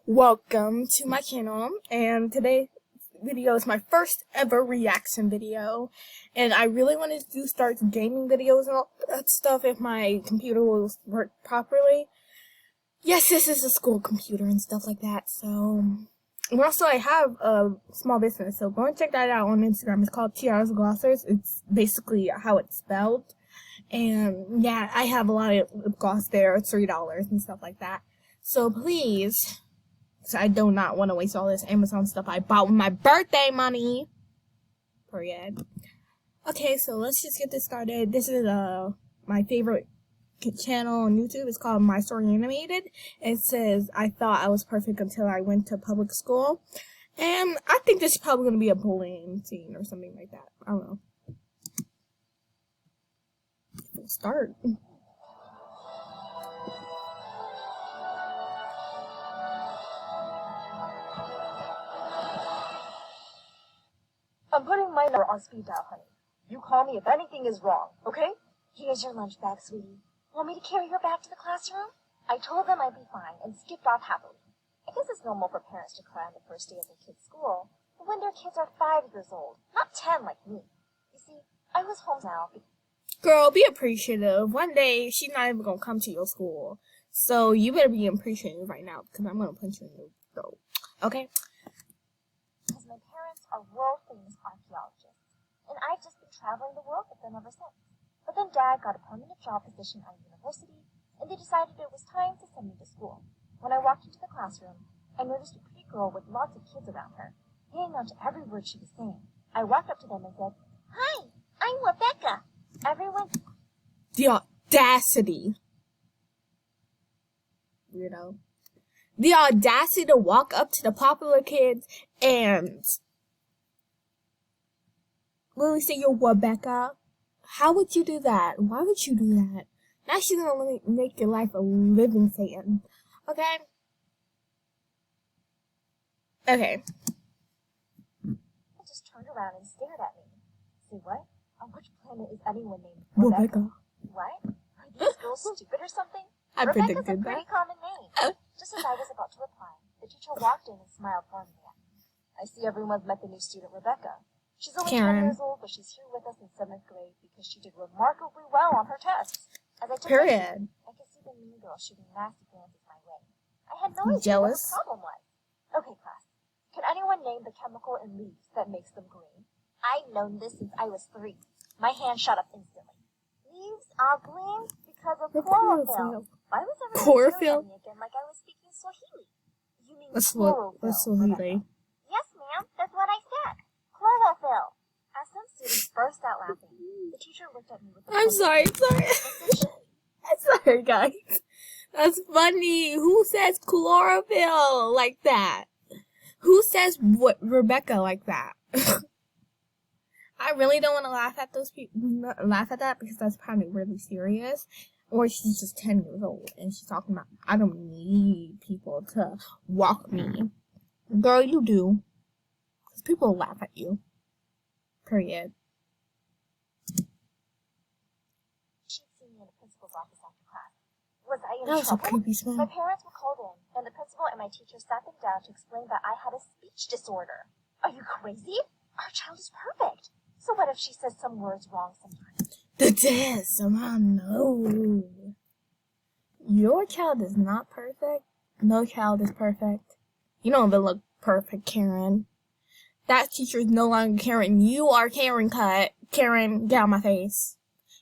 Welcome to my channel, and today's video is my first ever reaction video, and I really wanted to start gaming videos and all that stuff if my computer will work properly. Yes, this is a school computer and stuff like that, so... And also, I have a small business, so go and check that out on Instagram. It's called Tiara's Glossers. It's basically how it's spelled, and yeah, I have a lot of lip gloss there. It's $3 and stuff like that, so please... So I do not want to waste all this Amazon stuff I bought with my birthday money. Period. Okay, so let's just get this started. This is my favorite channel on YouTube. It's called My Story Animated. It says, I thought I was perfect until I went to public school. And I think this is probably going to be a bullying scene or something like that. I don't know. Let's start. I'm putting my number on speed dial, honey. You call me if anything is wrong, okay? Here's your lunch bag, sweetie. Want me to carry her back to the classroom? I told them I'd be fine and skipped off happily. I guess it's normal for parents to cry on the first day of their kid's school, but when their kids are 5 years old, not 10 like me. You see, I was home now. Girl, be appreciative. One day, she's not even going to come to your school. So you better be appreciative right now, because I'm going to punch you in the throat. Okay? Because my parents are world-famous archaeologists, and I've just been traveling the world with them ever since. But then Dad got a permanent job position at a university, and they decided it was time to send me to school. When I walked into the classroom, I noticed a pretty girl with lots of kids around her, hanging on to every word she was saying. I walked up to them and said, "Hi, I'm Rebecca." Everyone... The audacity. Weirdo. The audacity to walk up to the popular kids and really say you're Rebecca. How would you do that? Why would you do that? Now she's gonna make your life a living Satan. Okay? Okay. I just turned around and stared at me. Say what? On which planet is anyone named Rebecca. What? Are these girls stupid or something? I Rebecca's a predicted pretty that. common name. Just as I was about to reply, the teacher walked in and smiled warmly at me. I see everyone's met the new student, Rebecca. She's only 10 Karen. years old, but she's here with us in 7th grade because she did remarkably well on her tests. As I took her Period. seat, I could see the mean girl shooting nasty glances my way. I had no idea Jealous? what her problem was. Okay, class. Can anyone name the chemical in leaves that makes them green? I've known this since I was 3. My hand shut up instantly. Leaves are green because of chlorophyll. Why was everyone Chlorophyll? staring at me again like I was speaking Swahili? You mean Let's chlorophyll, Swahili. Rebecca. Yes, ma'am. That's what I said. Chlorophyll. As some students burst out laughing, the teacher looked at me with a I'm sorry. I'm sorry, guys. That's funny. Who says chlorophyll like that? Who says what Rebecca like that? I really don't want to laugh at those people. Laugh at that because that's probably really serious. Or she's just 10 years old and she's talking about, I don't need people to walk me. Girl, you do. Because people will laugh at you. Period. She'd seen me in the principal's office after class. Was I in That was a trouble? creepy smell. My parents were called in, and the principal and my teacher sat them down to explain that I had a speech disorder. Are you crazy? Our child is perfect. So what if she says some words wrong sometimes? The test. Oh no. Your child is not perfect. No child is perfect. You don't even look perfect, Karen. That teacher is no longer Karen. You are Karen Cut. Karen, get out of my face.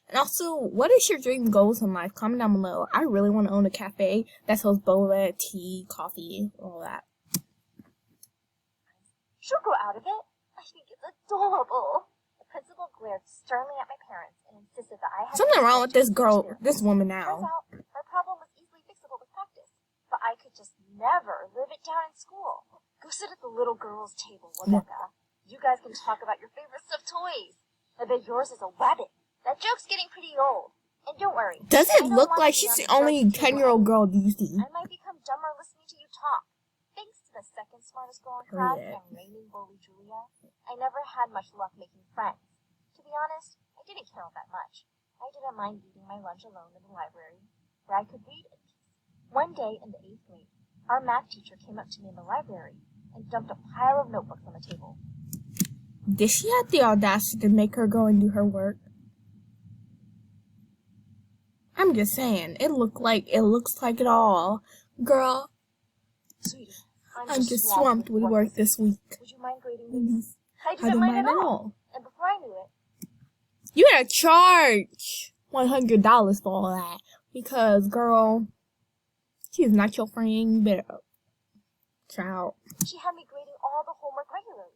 And also, what is your dream goals in life? Comment down below. I really want to own a cafe that sells boba, tea, coffee, all that. She'll grow out of it. I think it's adorable. The principal glared sternly at my parents and insisted that I had Something wrong with this girl, spirit. this woman Turns now. out, my problem was easily fixable with practice, but I could just never live it down in school. Go sit at the little girls' table, Rebecca. You guys can talk about your favorite stuffed toys. I bet yours is a rabbit. That joke's getting pretty old. And don't worry. Does I it don't look want like to be she's on the only judge table 10-year-old girl you see? I might become dumber listening to you talk. Thanks to the second smartest girl in class Period. and reigning bully Julia, I never had much luck making friends. To be honest, I didn't care all that much. I didn't mind eating my lunch alone in the library, where I could read in peace. One day in the 8th grade, Our math teacher came up to me in the library and dumped a pile of notebooks on the table. Did she have the audacity to make her go and do her work? I'm just saying, it looks like it all. Girl, Sweetie, I'm just swamped with work this week. Would you mind grading these? I I didn't don't mind mind at at all. all. And before I knew it, You gotta charge $100 for all that. Because, girl, she's not your friend. You better child. she had me grading all the homework regularly.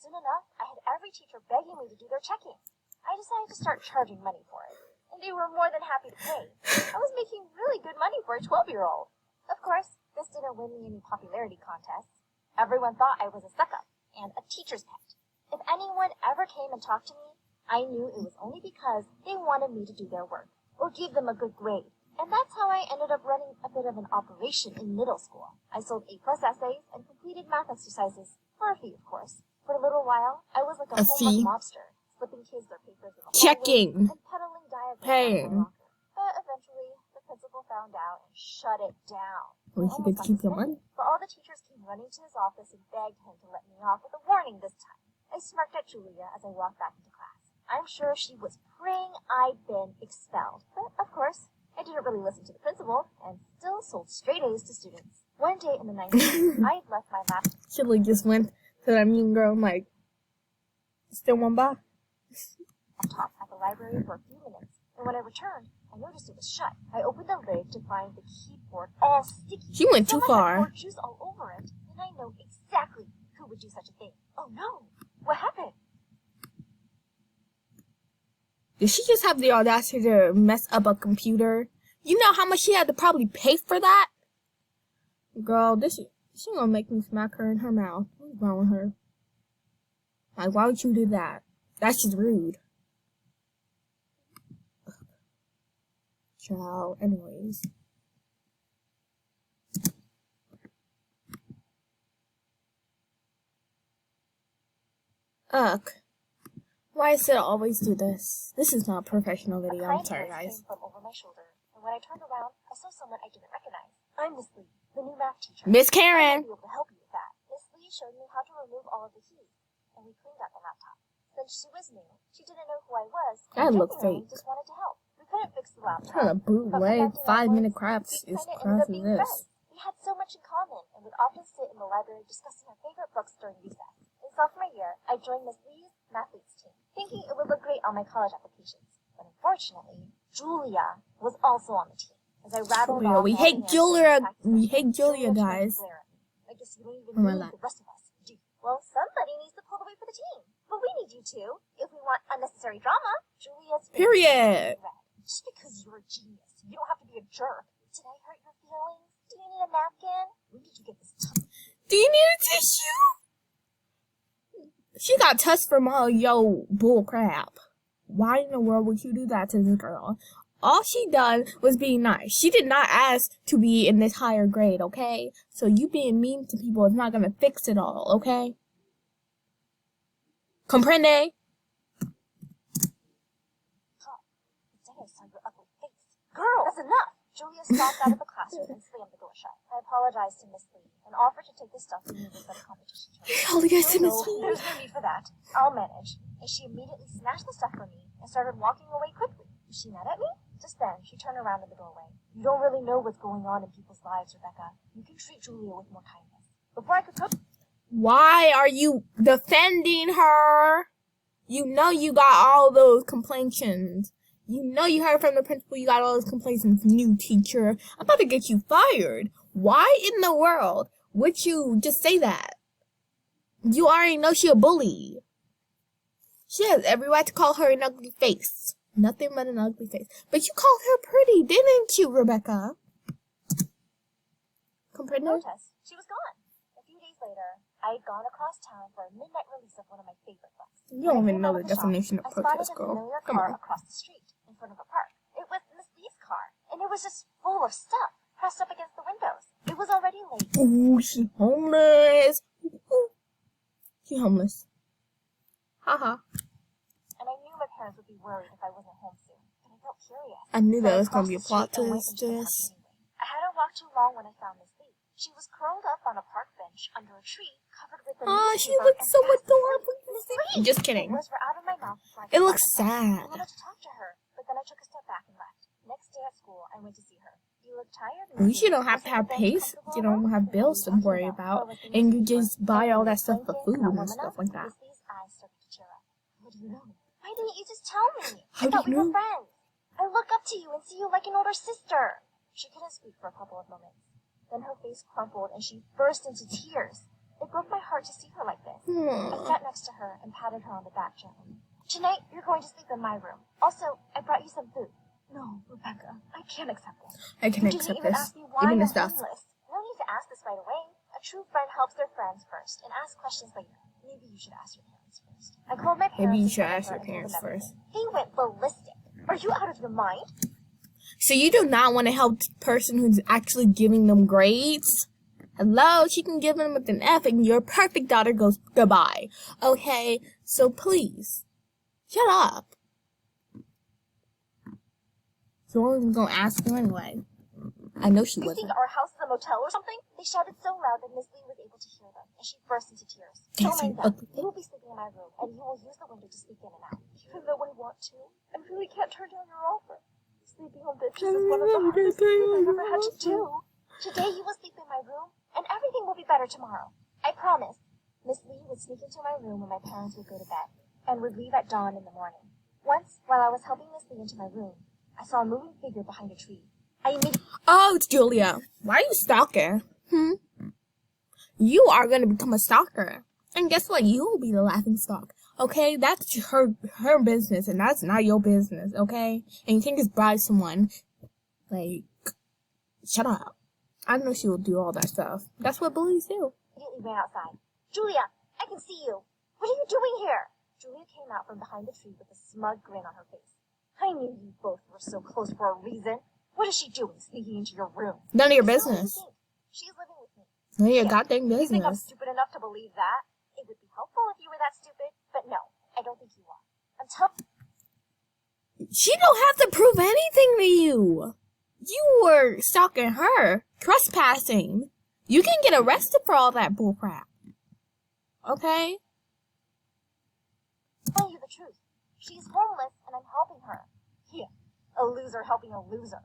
Soon enough, I had every teacher begging me to do their checking. I decided to start charging money for it, and they were more than happy to pay. I was making really good money for a 12-year-old. Of course, this didn't win me any popularity contests. Everyone thought I was a suck-up and a teacher's pet. If anyone ever came and talked to me, I knew it was only because they wanted me to do their work or give them a good grade. And that's how I ended up running a bit of an operation in middle school. I sold A+ essays and completed math exercises, for a fee, of course. For a little while, I was like a A homework fee? mobster, slipping kids their papers in the Checking. hallway and peddling diagrams Paying. on my locker. But eventually, the principal found out and shut it down. Well, you get to keep your money. But all the teachers came running to his office and begged him to let me off with a warning this time. I smirked at Julia as I walked back into class. I'm sure she was praying I'd been expelled. But, of course, I didn't really listen to the principal and still sold straight A's to students. One day in the 9th grade, I had left my math She like just went to that mean girl and like, still one by. laptop at the library for a few minutes, and when I returned, I noticed it was shut. I opened the lid to find the keyboard all sticky. She went too Someone had far. poured juice all over it, and I know exactly who would do such a thing. Oh no! What happened? Did she just have the audacity to mess up a computer? You know how much she had to probably pay for that? Girl, she gonna make me smack her in her mouth. What's wrong with her? Like, why would you do that? That's just rude. Child, anyways. Ugh. Why does it always do this? This is not a professional video. I'm A sorry, kind guys. voice came from over my shoulder, and when I turned around, I saw someone I didn't recognize. I'm Miss Lee, the new math teacher. Miss I Karen. might be able to help you with that. Miss Lee showed me how to remove all of the keys, and we cleaned out the laptop. Since she was new, she didn't know who I was. That and looks genuinely fake. just wanted to help. We couldn't fix the laptop. Trying to bootleg but 5-minute we craps is kinda ended up crazy being this. friends. We had so much in common and would often sit in the library discussing our favorite books during recess. In sophomore year, I joined Miss Lee's Mathletes team, thinking it would look great on my college applications. But unfortunately, Julia was also on the team. As I rattled Julia, off we all hate the answers Julia. and facts, We hate Julia, turned to guys. glare at me. I guess you don't even Oh my need life. the rest of us, do you? Well, somebody needs to pull the weight for the team. But we need you too, if we want unnecessary drama. Julia's face Period. was red. Just because you're a genius, you don't have to be a jerk. Did I hurt your feelings? Do you need a napkin? When did you get this Do you need a tissue? She got touched from all yo bull crap. Why in the world would you do that to this girl? All she done was being nice. She did not ask to be in this higher grade, okay? So you being mean to people is not gonna fix it all, okay? Comprende? I saw your ugly face. Girl, that's enough! Julia stalked out of the classroom and slammed the door shut. I apologized to Miss Lee and offered to take the stuff we needed for the competition tournament. All you guys No, Miss Lee. there's no need for that. I'll manage. And she immediately snatched the stuff from me and started walking away quickly. Was she mad at me? Just then, she turned around in the doorway. You don't really know what's going on in people's lives, Rebecca. You can treat Julia with more kindness. Before I could cook... Why are you defending her? You know you got all those complaints. You know you heard from the principal you got all those complaints. New teacher. I'm about to get you fired. Why in the world would you just say that? You already know she a bully. She has every right to call her an ugly face. Nothing but an ugly face. But you called her pretty, didn't you, Rebecca? Comprende? Notice, she was gone. A few days later, I had gone across town for a midnight release of one of my favorite books. You don't When I even came know out the of the shop, definition of I spotted protest, a girl. familiar Come car on. across the street in front of a park. It was Miss Lee's car, and it was just full of stuff pressed up against the windows. It was already late. Ooh, she homeless. Ooh. She homeless. Haha. And I knew my parents would be worried if I wasn't home soon, but I felt curious. I knew So there I was gonna crossed be a the plot street and went twist. into the park This. anyway. I hadn't walked too long when I found Miss Lee. She was curled up on a park bench under a tree, covered with a Oh, she newspaper looks and so fast adorable. Miss Lee! Just The kidding. words were out of my mouth before I It could looks stop myself. sad. I wanted to talk to her, but then I took a step back and left. Next day at school, I went to see her. You look tired, At least you don't have to have pace. You don't have bills to worry about, and you just buy all that stuff for food and stuff like that. Miss Lee's eyes started to cheer up. What do you know? Why didn't you just tell me? How I thought do we you were know? friends. I look up to you and see you like an older sister. She couldn't speak for a couple of moments. Then her face crumpled and she burst into tears. It broke my heart to see her like this. I sat next to her and patted her on the back gently. Tonight, you're going to sleep in my room. Also, I brought you some food. No, Rebecca, I can't accept this. I can You didn't accept even this, ask me why even I'm this stuff. homeless. No need to ask this right away. A true friend helps their friends first and asks questions later. Maybe you should ask your parents first. I called my parents. Maybe you in should front of ask her your and told parents them everything. first. They went ballistic. Are you out of your mind? So you do not want to help the person who's actually giving them grades? Hello, she can give them with an F and your perfect daughter goes goodbye. Okay, so please, shut up. So I was gonna ask you anyway. I know she You wasn't. think our house is a motel or something? They shouted so loud that Miss Lee was able to hear them, and she burst into tears. Don't Dancing mind them. ugly. You will be sleeping in my room, and you will use the window to sleep in and out. Even though I want to, I really can't turn down your offer. Sleeping on benches is one of the hardest things I've ever had to do. Today you will sleep in my room, and everything will be better tomorrow. I promise. Miss Lee would sneak into my room when my parents would go to bed, and would leave at dawn in the morning. Once, while I was helping Miss Lee into my room, I saw a moving figure behind a tree. I immediately Oh, it's Julia. Why are you stalking? You are gonna become a stalker. And guess what? You will be the laughing stock. Okay? That's her business, and that's not your business, okay? And you can't just bribe someone. Like, shut up. I know she will do all that stuff. That's what bullies do. ran outside. Julia, I can see you. What are you doing here? Julia came out from behind the tree with a smug grin on her face. I knew you both were so close for a reason. What is she doing, sneaking into your room? None of your It's not what you business. think. She's living with me. None of your Yeah, goddamn You think I'm business. stupid enough to believe that? It would be helpful if you were that stupid, but no, I don't think you are. Until She don't have to prove anything to you. You were stalking her, trespassing. You can get arrested for all that bullcrap. Okay? I'll tell you the truth. She's homeless and I'm helping her. Yeah, a loser helping a loser.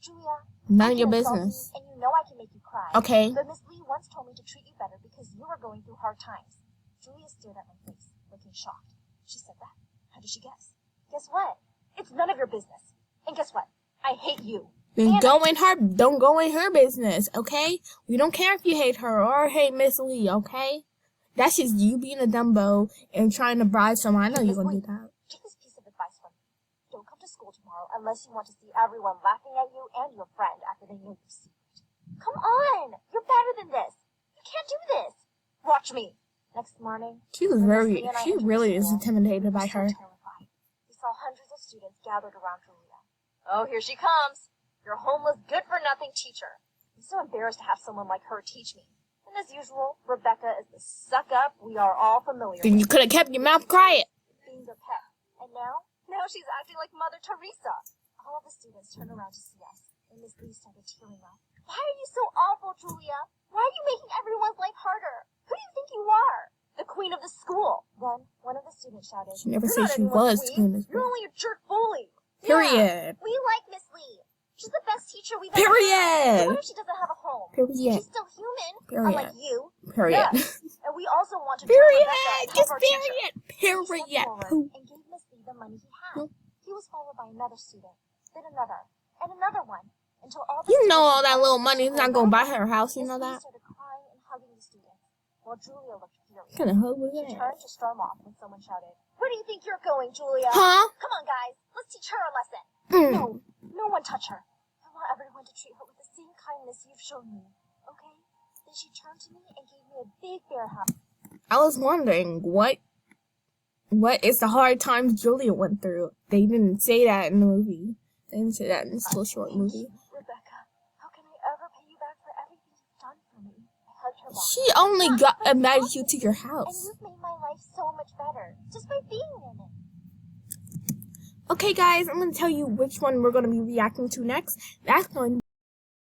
Julia, None I of your can insult business. you, and you know I can make you cry. Okay. But Miss Lee once told me to treat you better because you were going through hard times. Julia stared at my face, looking shocked. She said that. How did she guess? Guess what? It's none of your business. And guess what? I hate you. Then And don't go in her business, okay? We don't care if you hate her or hate Miss Lee, okay? That's just you being a dumbo and trying to bribe someone. I know you're gonna do that. Take this piece of advice from me. Don't come to school tomorrow unless you want to see everyone laughing at you and your friend after they know your secret. Come on! You're better than this. You can't do this. Watch me. Next morning, She was when Miss very, Lee and I she entered really is school, intimidated by we were her. so terrified. We saw hundreds of students gathered around Julia. Oh, here she comes. Your homeless, good-for-nothing teacher. I'm so embarrassed to have someone like her teach me. And as usual, Rebecca is the suck-up we are all familiar Then with. you could have kept your mouth quiet. Being their pet. And now she's acting like Mother Teresa. All of the students turned around to see us, and Miss Lee started tearing up. Why are you so awful, Julia? Why are you making everyone's life harder? Who do you think you are? The queen of the school. Then one of the students shouted, She never "You're said not she anyone's was queen. queen of the You're school. only a jerk bully." Period. Yeah, we like Miss Lee. She's the best teacher we've ever had. Period. So what if she doesn't have a home? Period. She's still human, Period. unlike you. Period. Yes. And we also want to Period. join Rebecca and help Just our teacher. period. He Period. stepped forward Pooh. and gave Miss Lee the money he had. He was followed by another student, then another, and another one, until all the You know students all that gathered little to money is school not gonna buy laughed. her a house. You Miss know Lee that? started crying and hugging the students, while Julia looked furious. What kind of hug was She that? turned to storm off when someone shouted, "Where do you think you're going, Julia? Huh? Come on, guys, let's teach her a lesson." Mm. No, no one touch her. I want everyone to treat her with the same kindness you've shown me, okay? Then she turned to me and gave me a big bear hug. I was wondering what is the hard times Julia went through. They didn't say that in the movie. They didn't say that in this little short Thank movie. you, Rebecca. How can I ever pay you back for everything you've done for me? I hugged her back. She only invited you to your And house. you've made my life so much better, just by being in it. Okay, guys, I'm gonna tell you which one we're gonna be reacting to next. That's going